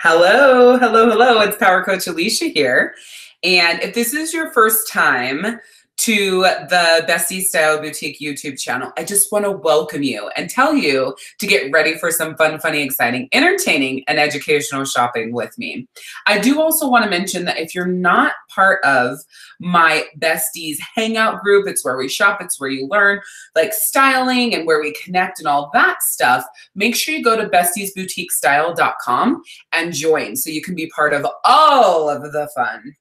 Hello, hello, hello. It's Power Coach Alicia here. And if this is your first time to the Besties Style Boutique YouTube channel, I just want to welcome you and tell you to get ready for some fun, funny, exciting, entertaining, and educational shopping with me. I do also want to mention that if you're not part of my Besties Hangout group, it's where we shop, it's where you learn like styling and where we connect and all that stuff, make sure you go to bestiesboutiquestyle.com and join so you can be part of all of the fun.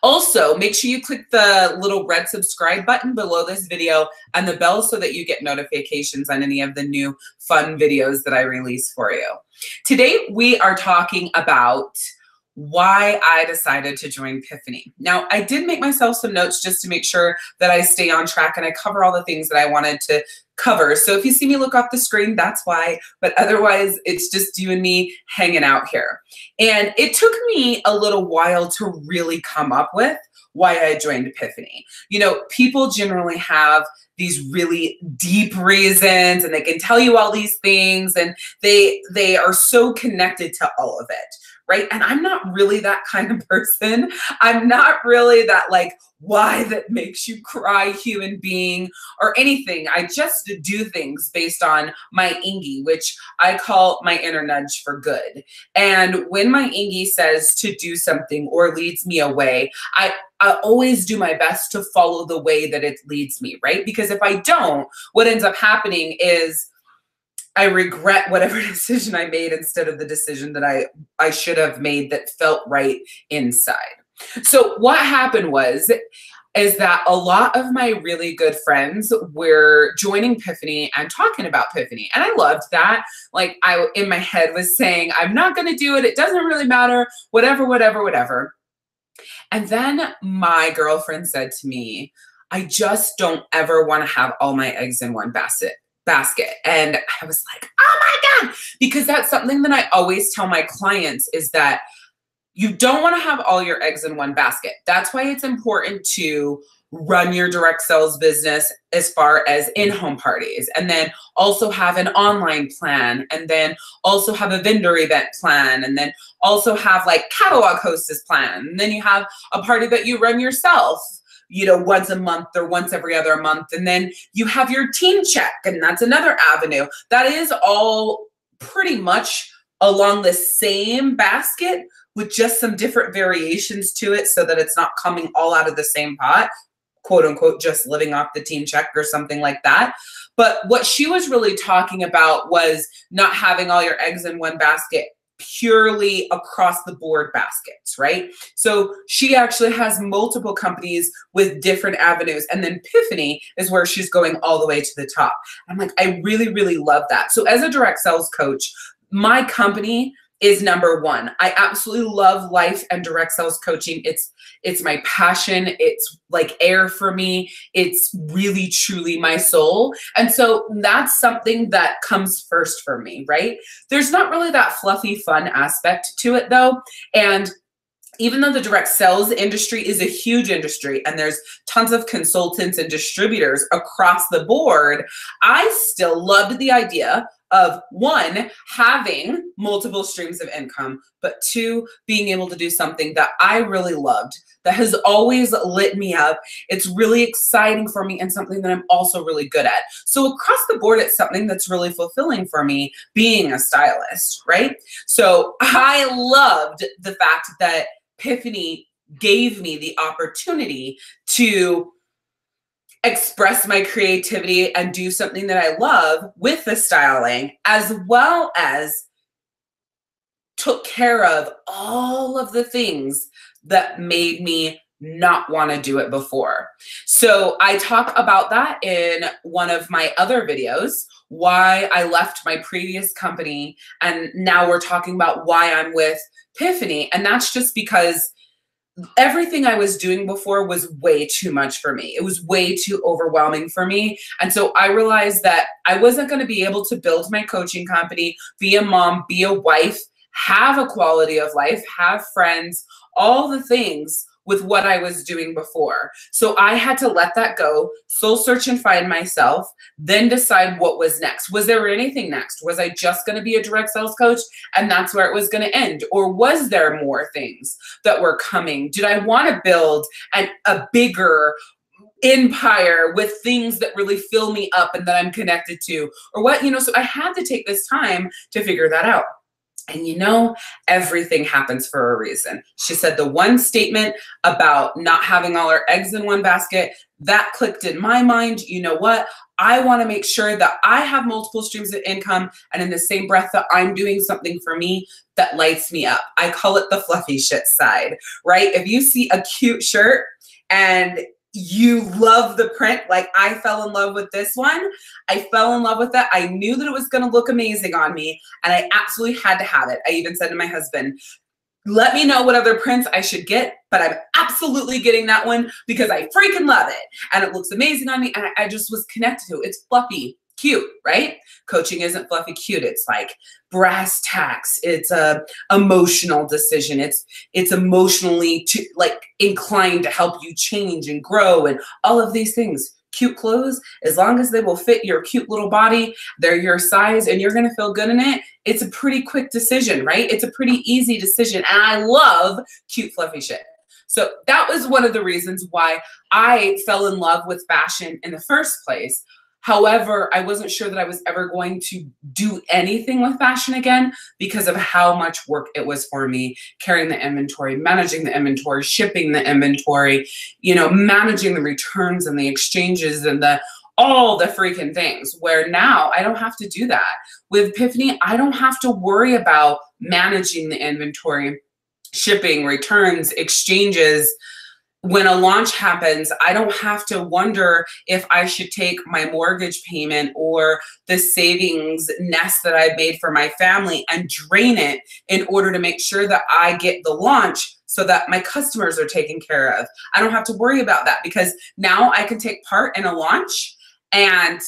Also, make sure you click the little red subscribe button below this video and the bell so that you get notifications on any of the new fun videos that I release for you. Today, we are talking about why I decided to join Piphany. Now, I did make myself some notes just to make sure that I stay on track and I cover all the things that I wanted to cover. So if you see me look off the screen, that's why, but otherwise it's just you and me hanging out here. And it took me a little while to really come up with why I joined Piphany. You know, people generally have these really deep reasons and they can tell you all these things and they are so connected to all of it. Right? And I'm not really that kind of person. I'm not really that like why that makes you cry human being or anything. I just do things based on my ingy, which I call my inner nudge for good. And when my ingy says to do something or leads me away, I always do my best to follow the way that it leads me, right? Because if I don't, what ends up happening is I regret whatever decision I made instead of the decision that I should have made that felt right inside. So what happened is that a lot of my really good friends were joining Piphany and talking about Piphany. And I loved that. Like I, in my head was saying, I'm not going to do it. It doesn't really matter, whatever, whatever, whatever. And then my girlfriend said to me, I just don't ever want to have all my eggs in one basket. And I was like, oh my God, because that's something that I always tell my clients is that you don't want to have all your eggs in one basket. That's why it's important to run your direct sales business as far as in-home parties, and then also have an online plan, and then also have a vendor event plan, and then also have like catalog hostess plan. And then you have a party that you run yourself, you know, once a month or once every other month. And then you have your team check, and that's another avenue. That is all pretty much along the same basket with just some different variations to it so that it's not coming all out of the same pot, quote unquote, just living off the team check or something like that. But what she was really talking about was not having all your eggs in one basket, purely across the board baskets, right? So she actually has multiple companies with different avenues. And then Piphany is where she's going all the way to the top. I'm like, I really, really love that. So as a direct sales coach, my company is number one. I absolutely love life and direct sales coaching. It's my passion. It's like air for me. It's really, truly my soul. And so that's something that comes first for me, right? There's not really that fluffy, fun aspect to it though. And even though the direct sales industry is a huge industry and there's tons of consultants and distributors across the board, I still loved the idea of one, having multiple streams of income, but two, being able to do something that I really loved, that has always lit me up. It's really exciting for me and something that I'm also really good at. So across the board, it's something that's really fulfilling for me being a stylist, right? So I loved the fact that Piphany gave me the opportunity to express my creativity and do something that I love with the styling, as well as took care of all of the things that made me not want to do it before. So I talk about that in one of my other videos, why I left my previous company, and now we're talking about why I'm with Piphany. And that's just because everything I was doing before was way too much for me. It was way too overwhelming for me. And so I realized that I wasn't going to be able to build my coaching company, be a mom, be a wife, have a quality of life, have friends, all the things with what I was doing before. So I had to let that go, soul search and find myself, then decide what was next. Was there anything next? Was I just going to be a direct sales coach and that's where it was going to end? Or was there more things that were coming? Did I want to build a bigger empire with things that really fill me up and that I'm connected to? Or what, so I had to take this time to figure that out. And everything happens for a reason. She said the one statement about not having all our eggs in one basket, that clicked in my mind. You know what? I want to make sure that I have multiple streams of income, and in the same breath that I'm doing something for me that lights me up. I call it the fluffy shit side, right? If you see a cute shirt and you love the print, like I fell in love with this one. I fell in love with it. I knew that it was going to look amazing on me, and I absolutely had to have it. I even said to my husband, let me know what other prints I should get, but I'm absolutely getting that one because I freaking love it. And it looks amazing on me, and I just was connected to it. It's fluffy, cute, right? Coaching isn't fluffy cute. It's like brass tacks. It's a emotional decision. It's emotionally inclined to help you change and grow and all of these things. Cute clothes, as long as they will fit your cute little body, they're your size, and you're going to feel good in it. It's a pretty quick decision, right? It's a pretty easy decision. And I love cute, fluffy shit. So that was one of the reasons why I fell in love with fashion in the first place. However, I wasn't sure that I was ever going to do anything with fashion again because of how much work it was for me, carrying the inventory, managing the inventory, shipping the inventory, managing the returns and the exchanges and all the freaking things, where now I don't have to do that. With Piphany, I don't have to worry about managing the inventory, shipping, returns, exchanges. When a launch happens, I don't have to wonder if I should take my mortgage payment or the savings nest that I made for my family and drain it in order to make sure that I get the launch so that my customers are taken care of. I don't have to worry about that because now I can take part in a launch and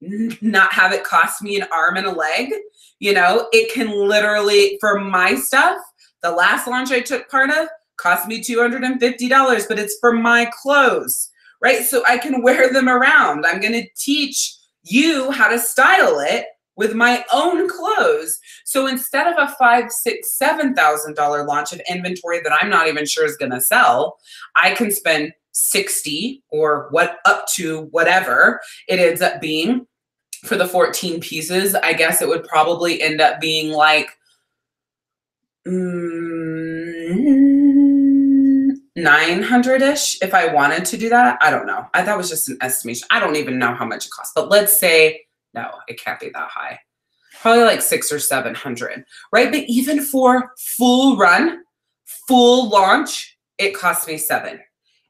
not have it cost me an arm and a leg. It can literally, for my stuff, the last launch I took part of, cost me $250, but it's for my clothes, right? So I can wear them around. I'm going to teach you how to style it with my own clothes. So instead of a $5,000, $6,000, $7,000 launch of inventory that I'm not even sure is going to sell, I can spend 60 or up to whatever it ends up being for the 14 pieces. I guess it would probably end up being like 900-ish if I wanted to do that. I don't know. That was just an estimation. I don't even know how much it costs, but let's say, no, it can't be that high. Probably like 600 or 700, right? But even for full run, full launch, it cost me $7,000.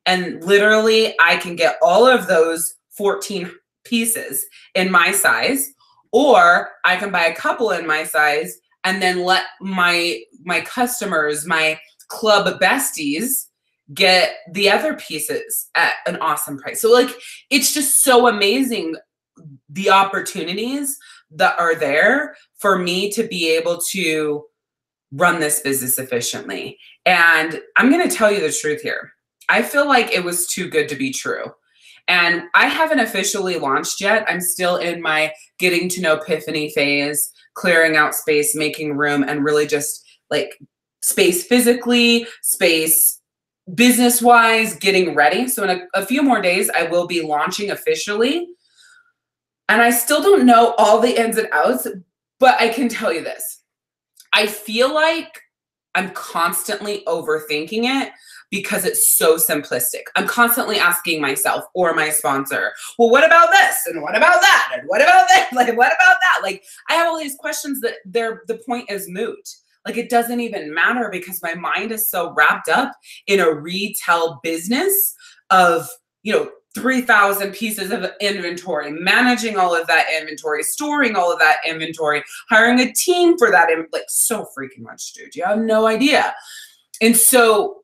And literally I can get all of those 14 pieces in my size, or I can buy a couple in my size and then let my customers, my club besties, get the other pieces at an awesome price. So it's just so amazing, the opportunities that are there for me to be able to run this business efficiently. And I'm going to tell you the truth here. I feel like it was too good to be true. And I haven't officially launched yet. I'm still in my getting to know Piphany phase, clearing out space, making room, and really just space physically, space business-wise, getting ready. So in a few more days, I will be launching officially. And I still don't know all the ins and outs, but I can tell you this. I feel like I'm constantly overthinking it because it's so simplistic. I'm constantly asking myself or my sponsor, well, what about this? And what about that? And what about that? What about that? I have all these questions that the point is moot. It doesn't even matter because my mind is so wrapped up in a retail business of, 3,000 pieces of inventory, managing all of that inventory, storing all of that inventory, hiring a team for that, so freaking much, dude. You have no idea. And so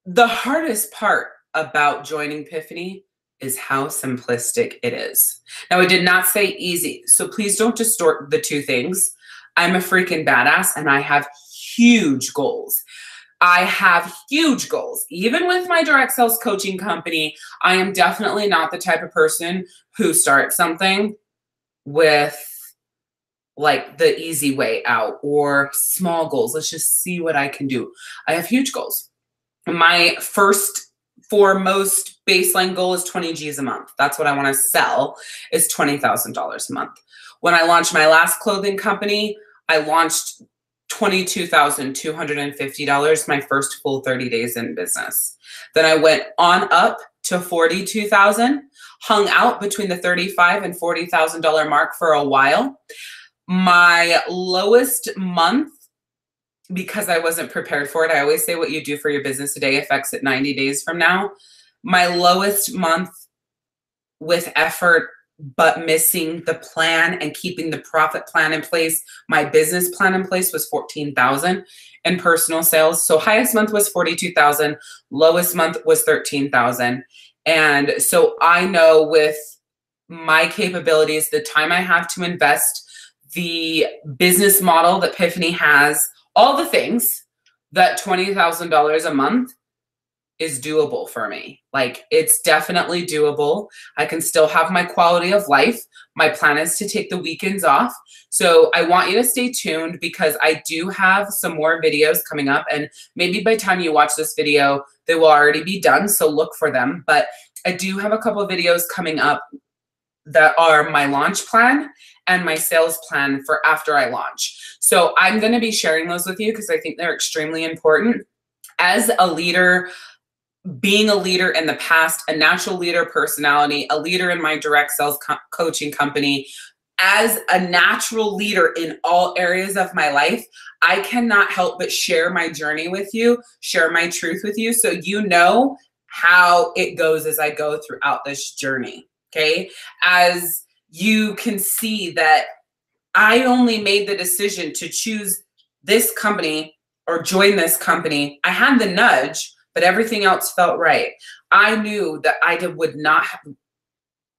the hardest part about joining Piphany is how simplistic it is. Now, I did not say easy, so please don't distort the two things. I'm a freaking badass and I have huge goals. I have huge goals. Even with my direct sales coaching company, I am definitely not the type of person who starts something with like the easy way out or small goals. Let's just see what I can do. I have huge goals. My first foremost baseline goal is 20 G's a month. That's what I want to sell, is $20,000 a month. When I launched my last clothing company, I launched $22,250 my first full 30 days in business. Then I went on up to 42,000, hung out between the $35,000 and $40,000 mark for a while. My lowest month, because I wasn't prepared for it, I always say what you do for your business today affects it 90 days from now. My lowest month with effort, but missing the plan and keeping the profit plan in place, my business plan in place, was 14,000 in personal sales. So highest month was 42,000, lowest month was 13,000. And so I know with my capabilities, the time I have to invest, the business model that Piphany has, all the things, that $20,000 a month is doable for me. Like, it's definitely doable. I can still have my quality of life. My plan is to take the weekends off. So I want you to stay tuned, because I do have some more videos coming up, and maybe by the time you watch this video, they will already be done. So look for them. But I do have a couple of videos coming up that are my launch plan and my sales plan for after I launch. So I'm going to be sharing those with you because I think they're extremely important. As a leader, being a leader in the past, a natural leader personality, a leader in my direct sales coaching company, as a natural leader in all areas of my life, I cannot help but share my journey with you, share my truth with you, so you know how it goes as I go throughout this journey, okay? As you can see that I only made the decision to choose this company or join this company. I had the nudge, but everything else felt right. I knew that I would not have,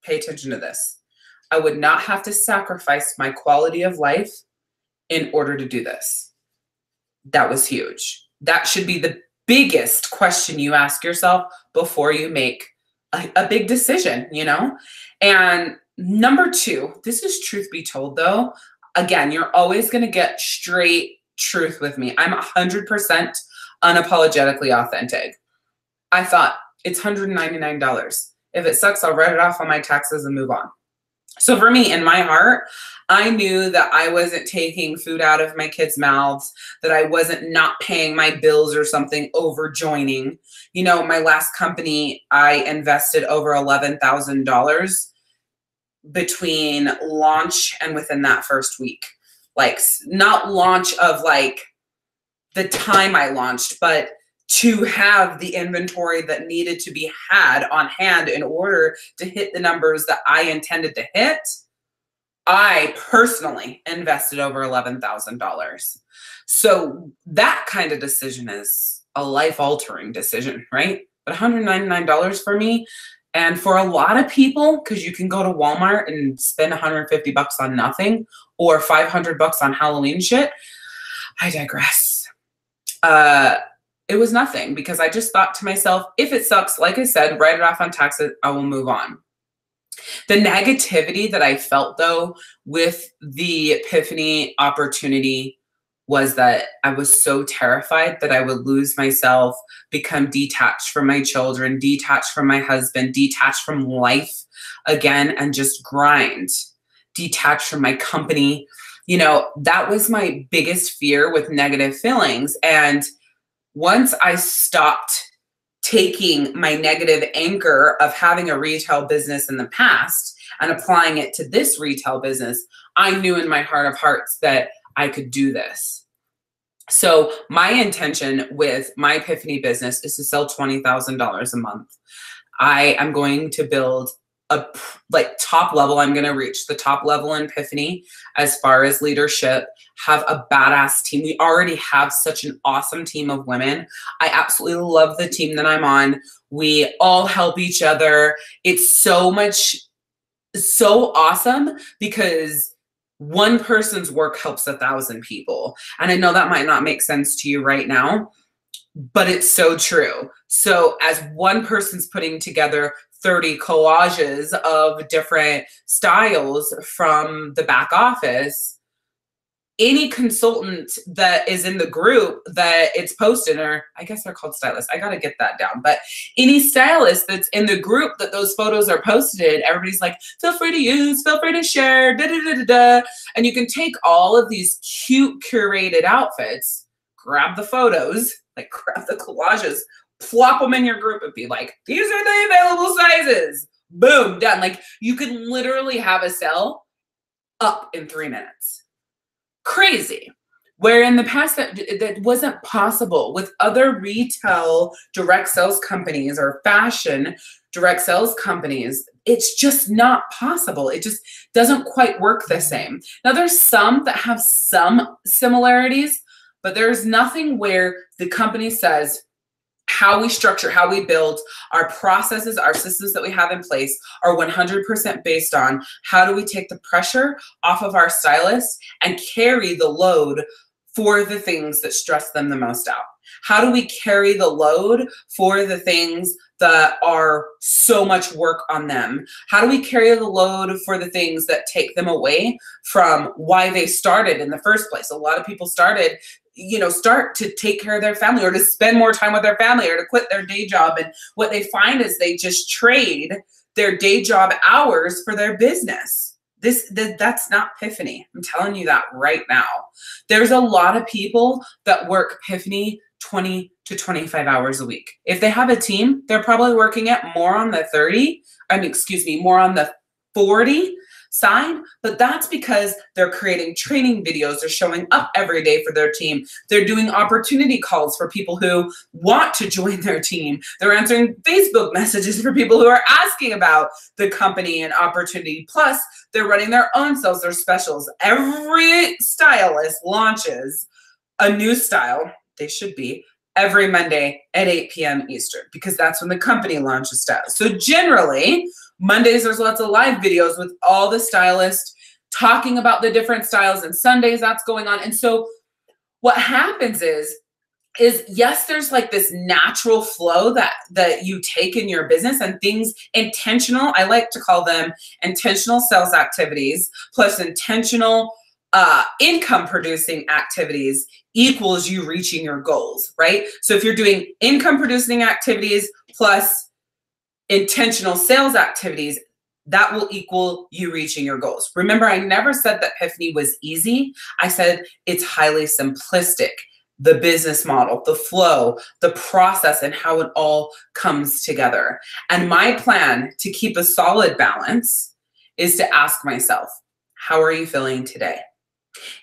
pay attention to this, I would not have to sacrifice my quality of life in order to do this. That was huge. That should be the biggest question you ask yourself before you make a big decision, you know? And number two, this is truth be told though. Again, you're always going to get straight truth with me. I'm 100% unapologetically authentic. I thought, it's $199. If it sucks, I'll write it off on my taxes and move on. So for me, in my heart, I knew that I wasn't taking food out of my kids' mouths, that I wasn't not paying my bills or something over joining. You know, my last company, I invested over $11,000 between launch and within that first week. Like, not launch of like the time I launched, but to have the inventory that needed to be had on hand in order to hit the numbers that I intended to hit. I personally invested over $11,000. So that kind of decision is a life-altering decision, right? But $199 for me, and for a lot of people, because you can go to Walmart and spend $150 on nothing, or $500 on Halloween shit. I digress. It was nothing, because I just thought to myself, if it sucks, like I said, write it off on taxes, I will move on. The negativity that I felt though with the Piphany opportunity was that I was so terrified that I would lose myself, become detached from my children, detached from my husband, detached from life again, and just grind, detached from my company. You know, that was my biggest fear with negative feelings. And once I stopped taking my negative anchor of having a retail business in the past and applying it to this retail business, I knew in my heart of hearts that I could do this. So my intention with my Piphany business is to sell $20,000 a month. I am going to build a top level. I'm going to reach the top level in Piphany as far as leadership, have a badass team. We already have such an awesome team of women. I absolutely love the team that I'm on. We all help each other. It's so awesome, because one person's work helps 1,000 people. And I know that might not make sense to you right now, but it's so true. So as one person's putting together 30 collages of different styles from the back office, any consultant that is in the group that it's posted, or I guess they're called stylists, I got to get that down, but any stylist that's in the group that those photos are posted, everybody's like, feel free to use, feel free to share, da da da da da. And you can take all of these cute curated outfits, grab the photos, like grab the collages, plop them in your group and be like, these are the available sizes. Boom, done. Like you can literally have a sell up in 3 minutes. Crazy. Where in the past that wasn't possible with other retail direct sales companies or fashion direct sales companies. It's just not possible. It just doesn't quite work the same. Now there's some that have some similarities, but there's nothing where the company says, how we structure, how we build our processes, our systems that we have in place are 100% based on how do we take the pressure off of our stylists and carry the load for the things that stress them the most out. How do we carry the load for the things that are so much work on them? How do we carry the load for the things that take them away from why they started in the first place? A lot of people started, start to take care of their family or to spend more time with their family or to quit their day job. And what they find is they just trade their day job hours for their business. That's not Piphany. I'm telling you that right now. There's a lot of people that work Piphany 20 to 25 hours a week. If they have a team, they're probably working at more on the 40 side, but that's because they're creating training videos. They're showing up every day for their team. They're doing opportunity calls for people who want to join their team. They're answering Facebook messages for people who are asking about the company and opportunity. Plus, they're running their own sales, their specials. Every stylist launches a new style, they should be, every Monday at 8 p.m. Eastern, because that's when the company launches styles. So generally, Mondays, there's lots of live videos with all the stylists talking about the different styles, and Sundays that's going on. And so what happens is yes, there's like this natural flow that you take in your business and things intentional. I like to call them intentional sales activities plus intentional income producing activities equals you reaching your goals, right? So if you're doing income producing activities plus intentional sales activities, that will equal you reaching your goals. Remember, I never said that Piphany was easy. I said it's highly simplistic. The business model, the flow, the process, and how it all comes together. And my plan to keep a solid balance is to ask myself, how are you feeling today?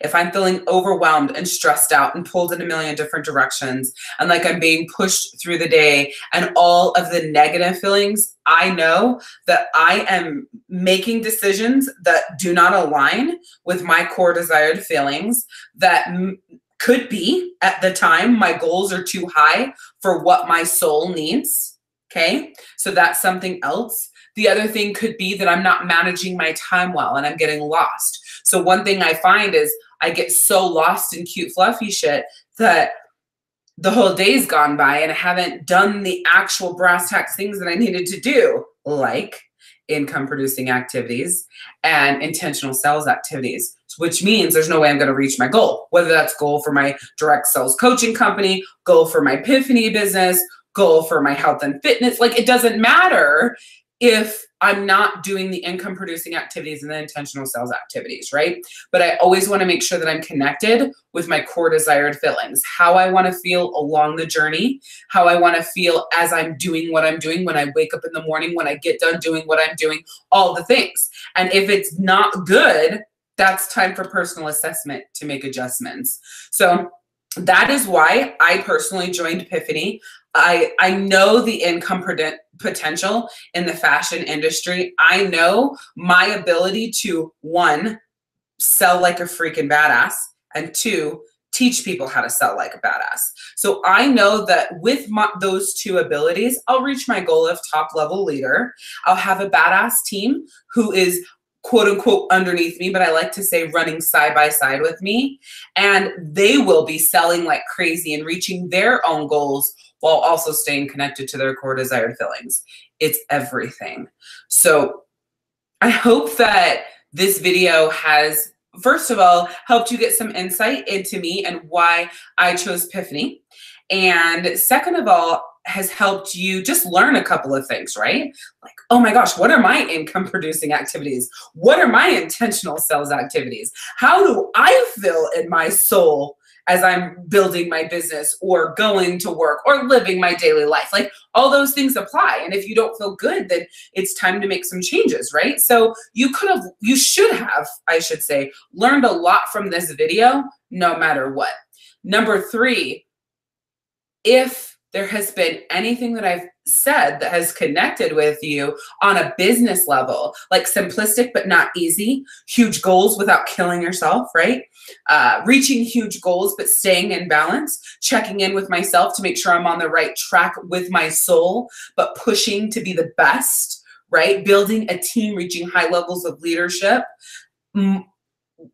If I'm feeling overwhelmed and stressed out and pulled in a million different directions and like I'm being pushed through the day and all of the negative feelings, I know that I am making decisions that do not align with my core desired feelings that could be at the time my goals are too high for what my soul needs. Okay, so that's something else. The other thing could be that I'm not managing my time well and I'm getting lost. So one thing I find is I get so lost in cute, fluffy shit that the whole day's gone by and I haven't done the actual brass tacks things that I needed to do, like income producing activities and intentional sales activities, which means there's no way I'm going to reach my goal, whether that's goal for my direct sales coaching company, goal for my Piphany business, goal for my health and fitness. Like it doesn't matter if I'm not doing the income producing activities and the intentional sales activities, right? But I always want to make sure that I'm connected with my core desired feelings, how I want to feel along the journey, how I want to feel as I'm doing what I'm doing, when I wake up in the morning, when I get done doing what I'm doing, all the things. And if it's not good, that's time for personal assessment to make adjustments. So that is why I personally joined Piphany. I know the income potential in the fashion industry. I know my ability to, one, sell like a freaking badass, and two, teach people how to sell like a badass. So I know that with those two abilities, I'll reach my goal of top level leader. I'll have a badass team who is quote unquote underneath me, but I like to say running side by side with me. And they will be selling like crazy and reaching their own goals while also staying connected to their core desired feelings. It's everything. So I hope that this video has, first of all, helped you get some insight into me and why I chose Piphany. And second of all, has helped you just learn a couple of things, right? Like, oh my gosh, what are my income producing activities? What are my intentional sales activities? How do I feel in my soul as I'm building my business or going to work or living my daily life? Like, all those things apply. And if you don't feel good, then it's time to make some changes, right? So you should have, I should say, learned a lot from this video, no matter what. Number 3, if there has been anything that I've said that has connected with you on a business level, like simplistic but not easy, huge goals without killing yourself, right? Reaching huge goals but staying in balance, checking in with myself to make sure I'm on the right track with my soul, but pushing to be the best, right? Building a team, reaching high levels of leadership.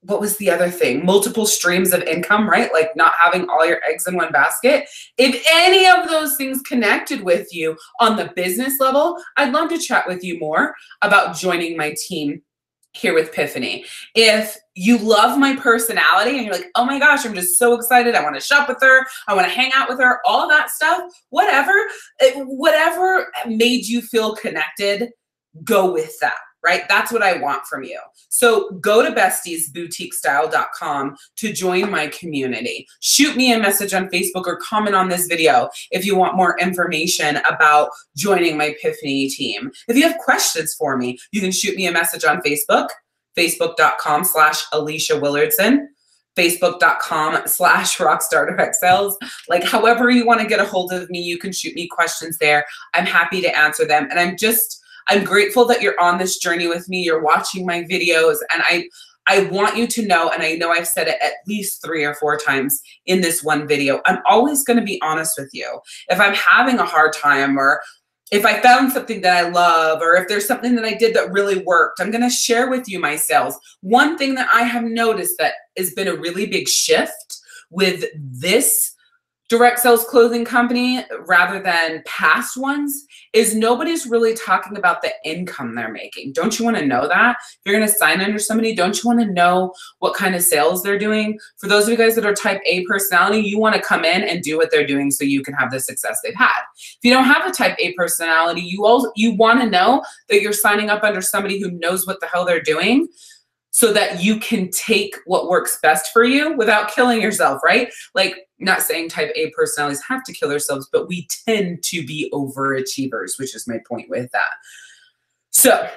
What was the other thing? Multiple streams of income, right? Like not having all your eggs in one basket. If any of those things connected with you on the business level, I'd love to chat with you more about joining my team here with Piphany. If you love my personality and you're like, oh my gosh, I'm just so excited. I want to shop with her. I want to hang out with her, all of that stuff, whatever made you feel connected, go with that. Right? That's what I want from you. So go to bestiesboutiquestyle.com to join my community. Shoot me a message on Facebook or comment on this video if you want more information about joining my Piphany team. If you have questions for me, you can shoot me a message on Facebook, facebook.com/Alicia Willardson, facebook.com/rockstardirect Like, however you want to get a hold of me, you can shoot me questions there. I'm happy to answer them. And I'm grateful that you're on this journey with me. You're watching my videos, and I want you to know, and I know I've said it at least 3 or 4 times in this one video, I'm always going to be honest with you. If I'm having a hard time, or if I found something that I love, or if there's something that I did that really worked, I'm going to share with you my sales. One thing that I have noticed that has been a really big shift with this direct sales clothing company rather than past ones is nobody's really talking about the income they're making. Don't you want to know that? If you're going to sign under somebody, don't you want to know what kind of sales they're doing? For those of you guys that are type A personality, you want to come in and do what they're doing so you can have the success they've had. If you don't have a type A personality, you want to know that you're signing up under somebody who knows what the hell they're doing, so that you can take what works best for you without killing yourself, right? Like, not saying type A personalities have to kill themselves, but we tend to be overachievers, which is my point with that. So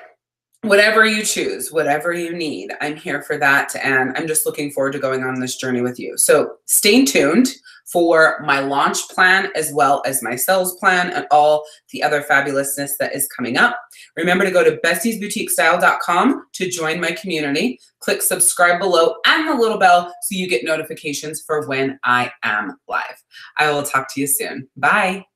whatever you choose, whatever you need, I'm here for that. And I'm just looking forward to going on this journey with you. So stay tuned for my launch plan, as well as my sales plan and all the other fabulousness that is coming up. Remember to go to bestiesboutiquestyle.com to join my community. Click subscribe below and the little bell so you get notifications for when I am live. I will talk to you soon. Bye.